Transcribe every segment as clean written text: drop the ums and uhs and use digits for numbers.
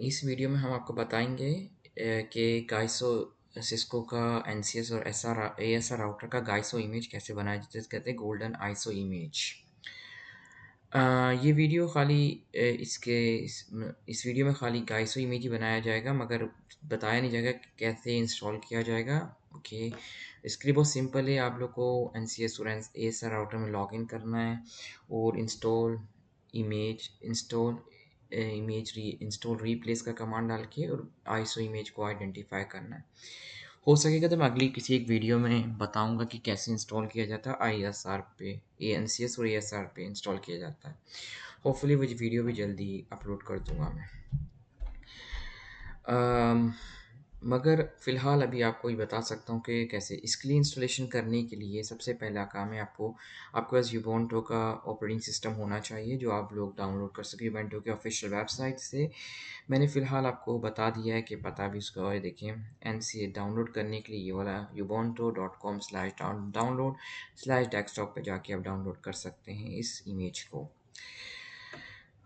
इस वीडियो में हम आपको बताएंगे कि गाइसो सिस्को का एनसीएस और एसआर एएसआर राउटर का गाइसो इमेज कैसे बनाया जाता है, जिसे कहते हैं गोल्डन आइसो इमेज। ये वीडियो खाली इस वीडियो में खाली गाइसो इमेज ही बनाया जाएगा, मगर बताया नहीं जाएगा कि कैसे इंस्टॉल किया जाएगा। ओके, इसके लिए बहुत सिंपल है। आप लोग को एनसीएस और एएसआर राउटर में लॉगिन करना है और इंस्टॉल रीप्लेस का कमांड डाल के और आईएसओ इमेज को आइडेंटिफाई करना है। हो सकेगा तो मैं अगली किसी एक वीडियो में बताऊंगा कि कैसे इंस्टॉल किया जाता है आईएसआर पे, एएनसीएस और एएसआर पे इंस्टॉल किया जाता है। होपफुली वो वीडियो भी जल्दी अपलोड कर दूंगा मैं। अम, मगर फ़िलहाल अभी आपको ये बता सकता हूँ कि कैसे इसके लिए इंस्टॉलेशन करने के लिए सबसे पहला काम है आपके पास यूबोंटो का ऑपरेटिंग सिस्टम होना चाहिए, जो आप लोग डाउनलोड कर सकें यूबोंटो के ऑफिशियल वेबसाइट से। मैंने फ़िलहाल आपको बता दिया है कि पता भी उसका है, देखें। एनसीए डाउनलोड करने के लिए ये वाला ubuntu.com/download/desktop पे जाके आप डाउनलोड कर सकते हैं इस इमेज को।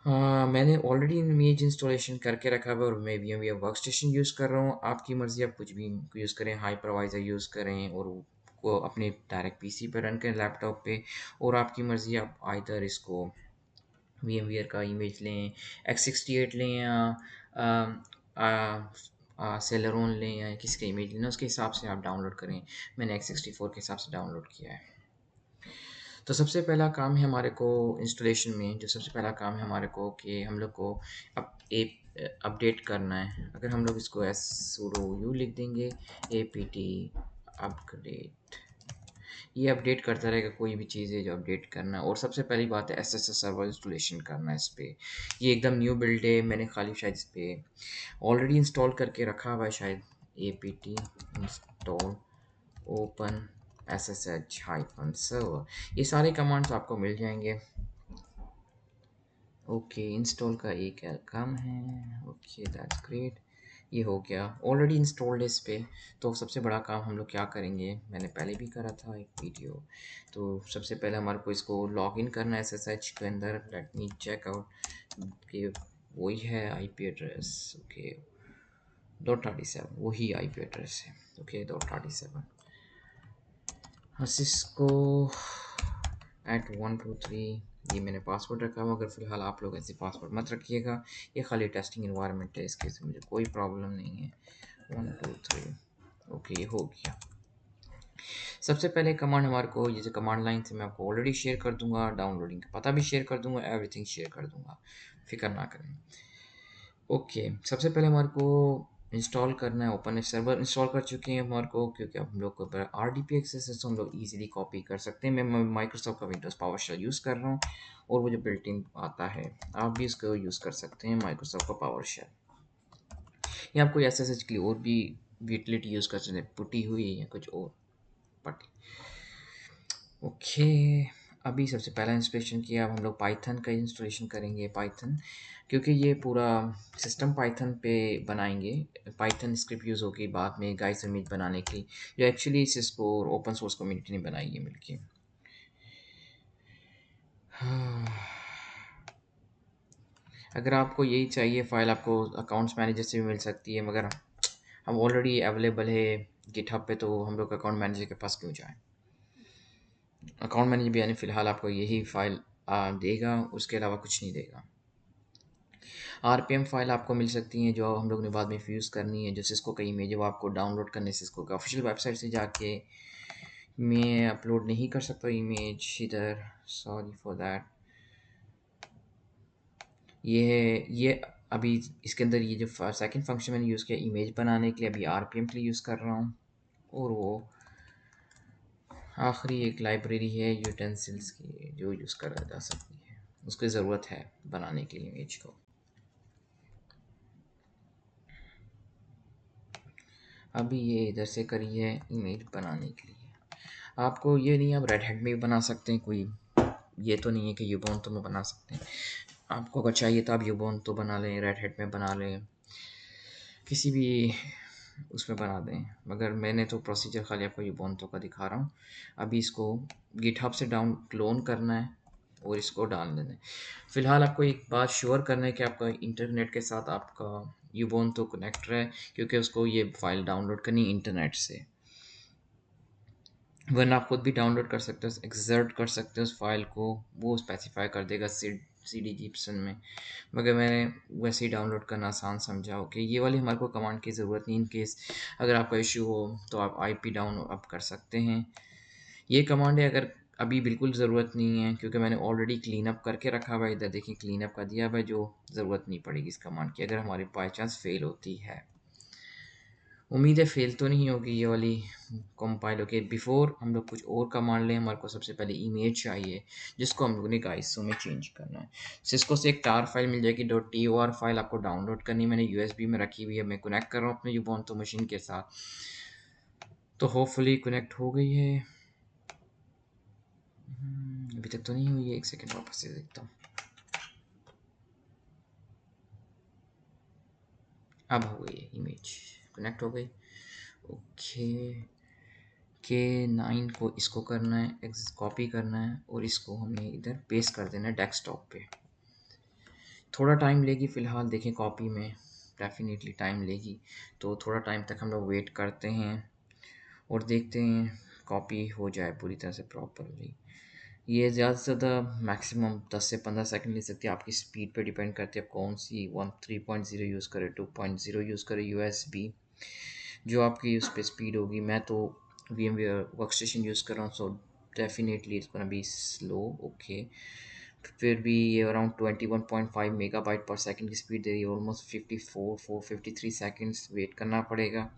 हाँ, मैंने ऑलरेडी इमेज इंस्टॉलेशन करके रखा हुआ है और मैं वीएमवीआर वर्कस्टेशन यूज़ कर रहा हूँ। आपकी मर्ज़ी, आप कुछ भी यूज़ करें, हाइपरवाइज़र यूज़ करें और को अपने डायरेक्ट पीसी पे रन करें लैपटॉप पे, और आपकी मर्ज़ी, आप आइदर इसको वीएमवीआर का इमेज लें, x68 लें या सेलेरोन लें या किसका इमेज लें, उसके हिसाब से आप डाउनलोड करें। मैंने x64 के हिसाब से डाउनलोड किया है। तो सबसे पहला काम है हमारे को इंस्टॉलेशन में, जो सबसे पहला काम है हमारे को कि हम लोग को अब एक अपडेट करना है। अगर हम लोग इसको एस sudo u लिख देंगे apt अपडेट, ये अपडेट करता रहेगा कोई भी चीज़ है जो अपडेट करना है। और सबसे पहली बात है एसएसएस सर्वर इंस्टॉलेशन करना है इस पर। ये एकदम न्यू बिल्ड है, मैंने खाली शायद इस पर ऑलरेडी इंस्टॉल करके रखा हुआ है शायद। apt इंस्टॉल ओपन SSH-server, ये सारे कमांड्स आपको मिल जाएंगे। ओके, इंस्टॉल का एक काम है। ओके, दैट्स ग्रेट, ये हो गया, ऑलरेडी इंस्टॉल्ड है इस पे। तो सबसे बड़ा काम हम लोग क्या करेंगे, मैंने पहले भी करा था एक वीडियो। तो सबसे पहले हमारे को इसको लॉगिन करना है SSH के अंदर। लेट मी चेक आउट कि वही है आईपी एड्रेस। ओके, 237 वही आईपी एड्रेस है। ओके, 237 सिस्को @123, ये मैंने पासवर्ड रखा हुआ। मगर फ़िलहाल आप लोग ऐसे पासवर्ड मत रखिएगा, ये खाली टेस्टिंग इन्वायरमेंट है, इसके से मुझे कोई प्रॉब्लम नहीं है। 123, ओके, ये हो गया। सबसे पहले कमांड हमारे को, ये जो कमांड लाइन से मैं आपको ऑलरेडी शेयर कर दूंगा, डाउनलोडिंग का पता भी शेयर कर दूंगा, एवरीथिंग शेयर कर दूंगा, फिक्र ना करें। ओके, सबसे पहले हमारे को इंस्टॉल करना है ओपन सर्वर। इंस्टॉल कर चुके हैं हमारे को, क्योंकि हम लोग को RDP एक्सेस है तो हम लोग इजीली कॉपी कर सकते हैं। मैं माइक्रोसॉफ्ट का विंडोज़ पावरशेल यूज़ कर रहा हूँ और वो जो बिल्ट इन आता है, आप भी इसको यूज़ कर सकते हैं, माइक्रोसॉफ्ट का पावरशेल। या आप कोई SSH के लिए और भी यूटिलिटी यूज़ कर सकते हैं, पुटी हुई या कुछ और पटी। ओके, अभी सबसे पहला इंस्टॉलेशन किया। अब हम लोग पाइथन का इंस्टॉलेशन करेंगे। पाइथन, क्योंकि ये पूरा सिस्टम पाइथन पे बनाएंगे। पाइथन स्क्रिप्ट यूज़ होगी बाद में गाइस इमेज बनाने की, जो एक्चुअली इसको ओपन सोर्स कम्युनिटी ने बनाई है मिलके। अगर आपको यही चाहिए फ़ाइल, आपको अकाउंट्स मैनेजर से भी मिल सकती है, मगर हम ऑलरेडी अवेलेबल है गिटहब पे, तो हम लोग अकाउंट मैनेजर के पास क्यों जाएं। अकाउंट मैनेजर भी यानी फ़िलहाल आपको यही फ़ाइल देगा, उसके अलावा कुछ नहीं देगा। RPM फ़ाइल आपको मिल सकती हैं, जो हम लोग ने बाद में यूज़ करनी है। जो सिस्को का इमेज है वो आपको डाउनलोड करने सिस्को का ऑफिशियल वेबसाइट से जाके, मैं अपलोड नहीं कर सकता इमेज इधर, सॉरी फॉर दैट। ये है, ये अभी इसके अंदर ये जो सेकंड फंक्शन मैंने यूज़ किया इमेज बनाने के लिए, अभी RPM के लिए यूज़ कर रहा हूँ। और वो आखिरी एक लाइब्रेरी है यूटेंसिल्स की, जो यूज़ करा जा सकती है, उसकी ज़रूरत है बनाने के लिए इमेज को। अभी ये इधर से करी है इमेज बनाने के लिए। आपको ये नहीं, आप रेड हैट में भी बना सकते हैं, कोई ये तो नहीं है कि यूबोंटो में बना सकते हैं। आपको अगर चाहिए तो आप यूबोंटो बना लें, रेड हैट में बना लें, किसी भी उसमें बना दें। मगर मैंने तो प्रोसीजर खाली आपको यूबोंटो का दिखा रहा हूँ। अभी इसको गिटहब से डाउन क्लोन करना है और इसको डाल देना है। फ़िलहाल आपको एक बात श्योर करना है कि आपका इंटरनेट के साथ आपका यूबोन तो कनेक्ट रहे, क्योंकि उसको ये फ़ाइल डाउनलोड करनी है इंटरनेट से। वरना आप खुद भी डाउनलोड कर सकते हो, एक्सर्ट कर सकते हो उस फाइल को, वो स्पेसिफाई कर देगा सी डी जिप्सन में। मगर मैंने वैसे ही डाउनलोड करना आसान समझा। ओके, ये वाली हमारे को कमांड की ज़रूरत नहीं। इन केस अगर आपका इशू हो तो आप आईपी डाउन अप कर सकते हैं। ये कमांड है अगर अभी बिल्कुल ज़रूरत नहीं है, क्योंकि मैंने ऑलरेडी क्लीन अप करके रखा हुआ है। इधर देखिए क्लीन अप कर दिया हुआ है, जो ज़रूरत नहीं पड़ेगी इस कमांड की अगर हमारी बाई चांस फेल होती है। उम्मीद है फेल तो नहीं होगी ये वाली कंपाइल। ओके, बिफोर हम लोग कुछ और कमांड लें, हमारे को सबसे पहले इमेज चाहिए जिसको हम लोगों ने आईएसओ में चेंज करना है। सिस्को से एक टार फाइल मिल जाएगी, .tor फाइल आपको डाउनलोड करनी है। मैंने यूएसबी में रखी हुई है, मैं कनेक्ट कर रहा हूँ अपने यूबोंटो मशीन के साथ, तो होपफुली कनेक्ट हो गई है। अभी तक तो नहीं हुई है, एक सेकेंड वापस से देखता हूँ। अब हो गई है, इमेज कनेक्ट हो गई। ओके, के 9 को इसको करना है, कॉपी करना है और इसको हमने इधर पेस्ट कर देना है डेस्कटॉप पे। थोड़ा टाइम लेगी फ़िलहाल, देखें कॉपी में डेफिनेटली टाइम लेगी, तो थोड़ा टाइम तक हम लोग वेट करते हैं और देखते हैं कॉपी हो जाए पूरी तरह से प्रॉपरली। ये ज़्यादा से ज़्यादा मैक्सिमम 10 से 15 सेकंड ले सकती है, आपकी स्पीड पे डिपेंड करती है आप कौन सी 3.0 यूज़ करें, 2.0 यूज़ करें यूएसबी, जो आपकी उस पर स्पीड होगी। मैं तो VMware वर्कस्टेशन यूज़ कर रहा हूँ, so definitely it's gonna be slow. Okay, फिर भी ये अराउंड 21.5 मेगाबाइट पर सेकंड की स्पीड दे रही है। ऑलमोस्ट 53 सेकंड्स वेट करना पड़ेगा।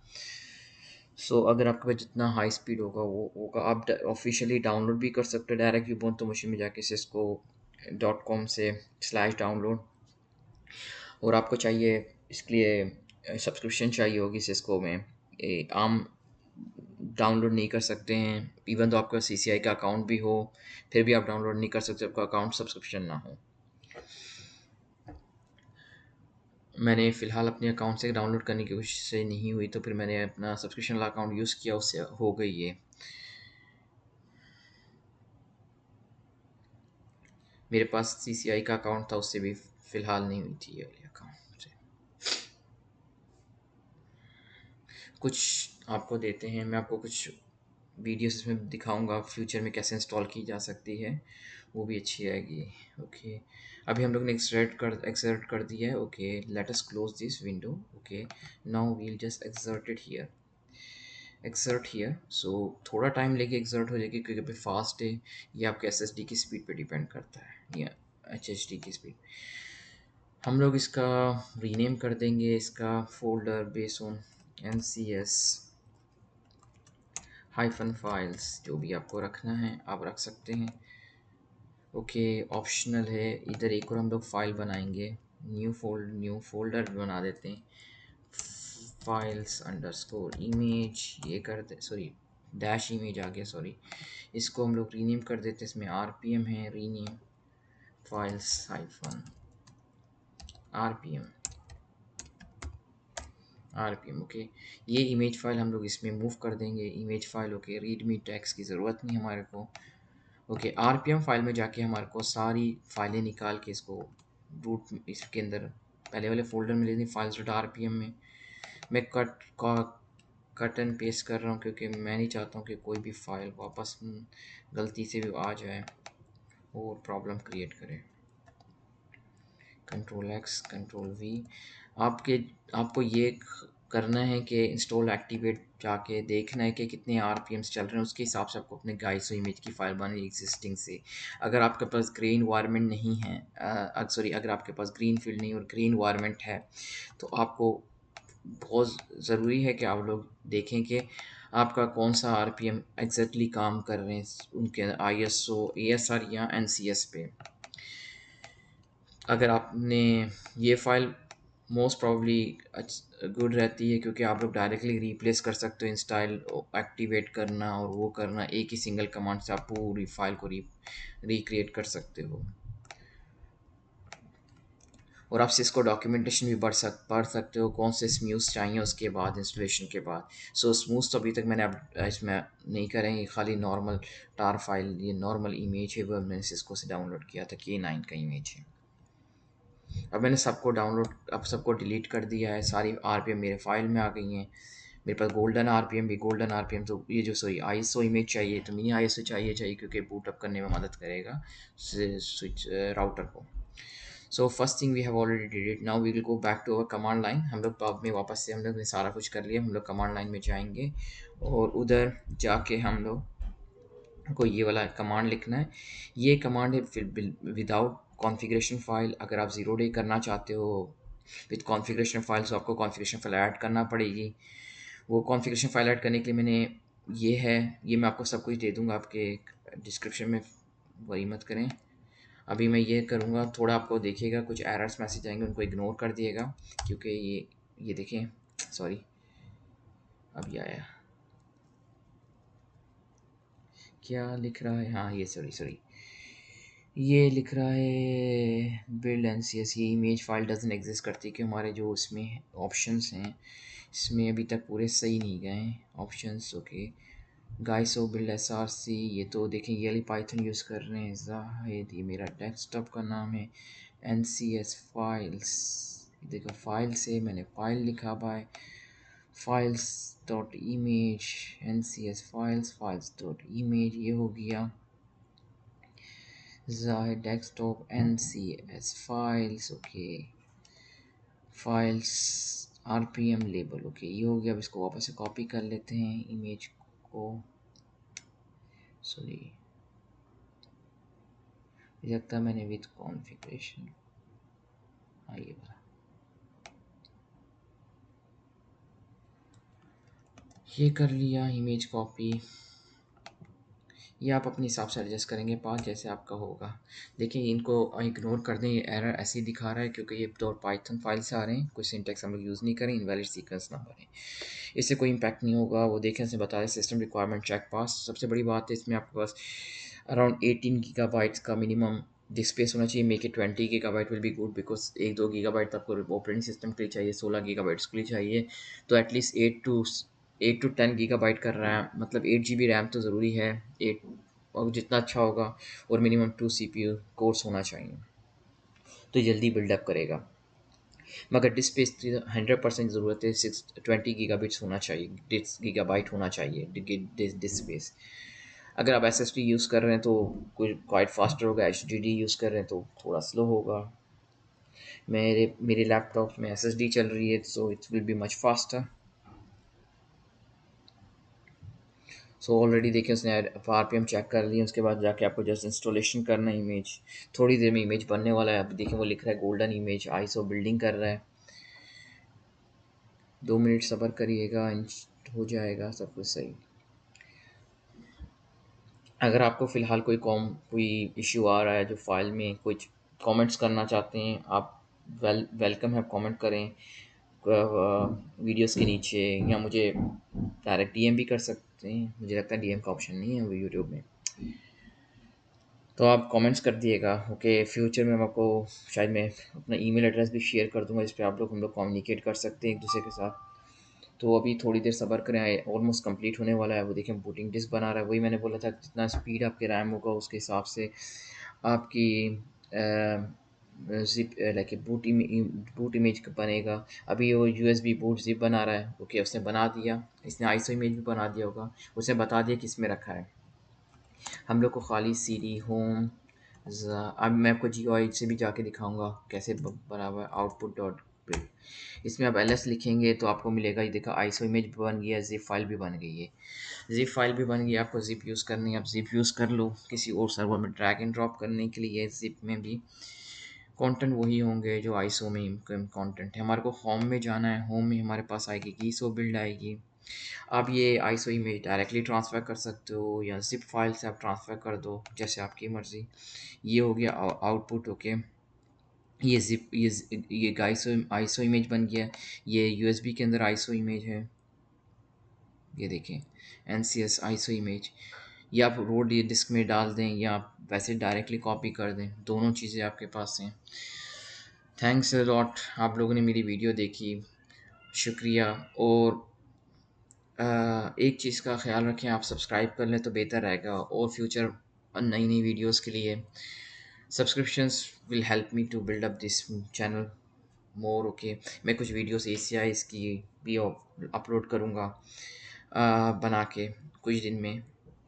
सो अगर आपके पास जितना हाई स्पीड होगा वो होगा, आप ऑफिशियली डाउनलोड भी कर सकते हो डायरेक्ट यूबोंटो मशीन में जाके cisco.com से /डाउनलोड। और आपको चाहिए इसके लिए सब्सक्रिप्शन चाहिए होगी सिस्को में, आम डाउनलोड नहीं कर सकते हैं। इवन तो आपका CCI का अकाउंट भी हो फिर भी आप डाउनलोड नहीं कर सकते, आपका अकाउंट सब्सक्रिप्शन ना हो। मैंने फ़िलहाल अपने अकाउंट से डाउनलोड करने की कोशिश से नहीं हुई, तो फिर मैंने अपना सब्सक्रिप्शन वाला अकाउंट यूज़ किया, उससे हो गई ये। मेरे पास CCI का अकाउंट था, उससे भी फ़िलहाल नहीं हुई थी ये वाली अकाउंट से। कुछ आपको देते हैं, मैं आपको कुछ वीडियोस इसमें दिखाऊंगा फ्यूचर में कैसे इंस्टॉल की जा सकती है, वो भी अच्छी आएगी। ओके, अभी हम लोग ने एक्सर्ट कर दिया है। Okay, let us close this window. Okay, now we'll just exert here. So थोड़ा टाइम लेके एक्सर्ट हो जाएगी, क्योंकि अभी फास्ट है। ये आपके SSD की स्पीड पे डिपेंड करता है या HDD की स्पीड। हम लोग इसका रीनेम कर देंगे, इसका folder base on NCS hyphen files, जो भी आपको रखना है आप रख सकते हैं। ओके, ऑप्शनल है। इधर एक और हम लोग फाइल बनाएंगे, न्यू फोल्डर बना देते हैं, फाइल्स अंडरस्कोर इमेज, ये कर दे, सॉरी डैश इमेज आ गया, सॉरी। इसको हम लोग रीनेम कर देते हैं, इसमें RPM है, rename files hyphen RPM। Okay, ये इमेज फाइल हम लोग इसमें मूव कर देंगे, image file. Okay, readme tags की ज़रूरत नहीं हमारे को। ओके, RPM फाइल में जाके हमारे को सारी फाइलें निकाल के इसको रूट इसके अंदर पहले वाले फोल्डर में लेनी, फाइल्स डॉट RPM में। मैं कट एंड पेस्ट कर रहा हूँ, क्योंकि मैं नहीं चाहता हूँ कि कोई भी फाइल वापस गलती से भी आ जाए और प्रॉब्लम क्रिएट करे। Ctrl+X Ctrl+V। आपके आपको ये करना है कि इंस्टॉल एक्टिवेट जाके देखना है कि कितने RPMs चल रहे हैं, उसके हिसाब से आपको अपने गाइस इमेज की फ़ाइल बनानी एग्जिस्टिंग से। अगर आपके पास ग्रे इन्वायरमेंट नहीं है, सॉरी, अगर आपके पास ग्रीन फील्ड नहीं और ग्रीन इन्वायरमेंट है, तो आपको बहुत ज़रूरी है कि आप लोग देखें कि आपका कौन सा RPM एग्जैक्टली काम कर रहे हैं उनके ISO ASR या NCS पे। अगर आपने ये फ़ाइल मोस्ट प्रॉब्ली गुड रहती है, क्योंकि आप लोग डायरेक्टली रिप्लेस कर सकते हो इंस्टॉल एक्टिवेट करना और वो करना, एक ही सिंगल कमांड से आप पूरी फाइल को रिक्रिएट कर सकते हो। और आप सिस्को डॉक्यूमेंटेशन भी पढ़ सकते हो, कौन से स्मूथ्स चाहिए उसके बाद इंस्टॉलेशन के बाद। सो स्मूथ्स तो अभी तक मैंने अब इसमें नहीं करेंगे, खाली नॉर्मल टार फाइल, ये नॉर्मल इमेज है वो मैंने सिस्को से डाउनलोड किया था, K9 का इमेज है। अब मैंने सबको डाउनलोड, अब सबको डिलीट कर दिया है, सारी आरपीएम मेरे फाइल में आ गई हैं। मेरे पास गोल्डन आरपीएम तो ये जो सॉरी आईएसओ इमेज चाहिए तो मिनी आईएसओ चाहिए क्योंकि बूट अप करने में मदद करेगा स्विच राउटर को। So first thing we have already did it, now we will go back to our command line. हम लोग बाद में वापस से हम लोग ने सारा कुछ कर लिया, हम लोग कमांड लाइन में जाएंगे और उधर जाके हम लोग को ये वाला कमांड लिखना है। ये कमांड है विदाउट कॉन्फ़िगरेशन फाइल। अगर आप ज़ीरो डे करना चाहते हो विद कॉन्फ़िगरेशन फाइल तो आपको कॉन्फ़िगरेशन फाइल ऐड करना पड़ेगी। वो कॉन्फ़िगरेशन फाइल ऐड करने के लिए मैंने ये है, ये मैं आपको सब कुछ दे दूँगा आपके डिस्क्रिप्शन में, वरी मत करें। अभी मैं ये करूँगा, थोड़ा आपको देखिएगा कुछ एरर्स मैसेज आएंगे, उनको इग्नोर कर दिएगा क्योंकि ये देखें, सॉरी अभी आया, क्या लिख रहा है, हाँ ये सॉरी ये लिख रहा है बिल्ड एन सी एस, ये इमेज फाइल डजन एग्जिस्ट करती कि हमारे जो इसमें ऑप्शंस हैं इसमें अभी तक पूरे सही नहीं गए options. Okay guys so build S R C, ये तो देखें ये वाली पाइथन यूज़ कर रहे हैं जाहिद, ये मेरा डेस्कटॉप का नाम है। एन सी एस फाइल्स, देखो फाइल से मैंने फाइल लिखा by files dot image, N C S files dot image, ये हो गया Zaid desktop NCS files, okay files RPM label, okay ये हो गया। अब इसको वापस से कॉपी कर लेते हैं इमेज को, सॉरी लगता है मैंने विद कॉन्फ़िगरेशन, हाँ ये वाला, ये कर लिया इमेज कॉपी। ये आप अपने हिसाब से एडजस्ट करेंगे पाथ जैसे आपका होगा। देखिए इनको इग्नोर कर दें, ये एरर ऐसे ही दिखा रहा है क्योंकि ये तो पाइथन फाइल से आ रहे हैं, कोई सिंटेक्स हम लोग यूज़ नहीं करें, इनवैलिड सीक्वेंस नंबर है, इससे कोई इम्पैक्ट नहीं होगा। वो देखें से बता दें सिस्टम रिक्वायरमेंट चेक पास, सबसे बड़ी बात है इसमें आपके पास अराउंड 18 GB का मिनिमम डिस्क स्पेस होना चाहिए। Make it 20 GB will be good because 1-2 GB आपको ऑपरेटिंग सिस्टम के लिए चाहिए, 16 GB के लिए चाहिए, तो एटलीस्ट 8 to 10 GB कर रहा है, मतलब 8 GB रैम तो ज़रूरी है, 8 और जितना अच्छा होगा, और मिनिमम 2 CPU कोर्स होना चाहिए तो जल्दी बिल्डअप करेगा। मगर डिस्क स्पेस 100% ज़रूरत है, 20 GB होना चाहिए, GB होना चाहिए डिस्क स्पेस। अगर आप SSD यूज़ कर रहे हैं तो कुछ क्वाइट फास्टर होगा, HDD यूज़ कर रहे हैं तो थोड़ा स्लो होगा। मेरे लैपटॉप में SSD चल रही है so it will be much faster. So already देखिए उसने RPM चेक कर लिया, उसके बाद जाके आपको जस्ट इंस्टॉलेशन करना है इमेज, थोड़ी देर में इमेज बनने वाला है। अब देखिए वो लिख रहा है गोल्डन इमेज, आईएसओ बिल्डिंग कर रहा है, 2 मिनट सब्र करिएगा, हो जाएगा सब कुछ सही। अगर आपको फ़िलहाल कोई इश्यू आ रहा है जो फाइल में, कुछ कमेंट्स करना चाहते हैं आप, वेलकम है, कमेंट करें वीडियोस के नीचे, या मुझे डायरेक्ट डीएम भी कर सकते हैं, मुझे लगता है डीएम का ऑप्शन नहीं है वो यूट्यूब में, तो आप कमेंट्स कर दिएगा। ओके फ्यूचर में मैं आपको शायद मैं अपना ईमेल एड्रेस भी शेयर कर दूंगा जिस पे आप लोग हम लोग कम्युनिकेट कर सकते हैं एक दूसरे के साथ। तो अभी थोड़ी देर सब्र करें, ऑलमोस्ट कंप्लीट होने वाला है। वो देखें बूटिंग डिस्क बना रहा है, वही मैंने बोला था जितना स्पीड आपके रैम होगा उसके हिसाब से आपकी जिप लाइक बूट इमेज बनेगा। अभी वो यूएसबी बूट जिप बना रहा है, ओके उसने बना दिया, इसने आईसो इमेज भी बना दिया होगा, उसने बता दिया किस में रखा है। हम लोग को खाली सीडी होम, अब मैं आपको GUI से भी जाके दिखाऊंगा कैसे बना हुआ है आउटपुट डॉट बिल्ड। इसमें आप ls लिखेंगे तो आपको मिलेगा, ये देखा आईसो इमेज भी बन गया, जिप फाइल भी बन गई है, जिप फाइल भी बन गई। आपको जिप यूज़ करनी है, आप जिप यूज़ कर लो किसी और सर्वर में ड्रैग एंड ड्रॉप करने के लिए। जिप में भी कंटेंट वही होंगे जो आईसो में कंटेंट है। हमारे को होम में जाना है, होम में हमारे पास आएगी गीसो बिल्ड आएगी। आप ये आईसो इमेज डायरेक्टली ट्रांसफ़र कर सकते हो या जिप फाइल से आप ट्रांसफ़र कर दो, जैसे आपकी मर्ज़ी। ये हो गया आउटपुट, ओके ये जिप ये आईसो आईसो इमेज बन गया। ये यूएसबी के अंदर आईसो इमेज है, ये देखें NCS आईसो इमेज। या आप रोड ये डिस्क में डाल दें या आप वैसे डायरेक्टली कॉपी कर दें, दोनों चीज़ें आपके पास हैं। थैंक्स अ लॉट, आप लोगों ने मेरी वीडियो देखी, शुक्रिया। और एक चीज़ का ख्याल रखें, आप सब्सक्राइब कर लें तो बेहतर रहेगा, और फ्यूचर नई नई वीडियोस के लिए subscriptions will help me to build up this channel more. Okay, मैं कुछ वीडियोस एसीआईज की भी अपलोड करूँगा बना के कुछ दिन में।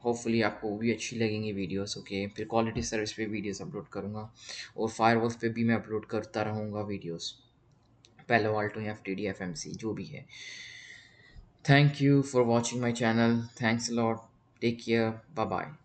होपफुली आपको वो भी अच्छी लगेंगी वीडियोस। ओके, फिर क्वालिटी सर्विस पे वीडियोस अपलोड करूँगा, और फायरवॉल्स पे भी मैं अपलोड करता रहूँगा वीडियोस, पेलो आल्टो या FTD FMC जो भी है। Thank you for watching my channel. Thanks a lot. Take care. Bye bye.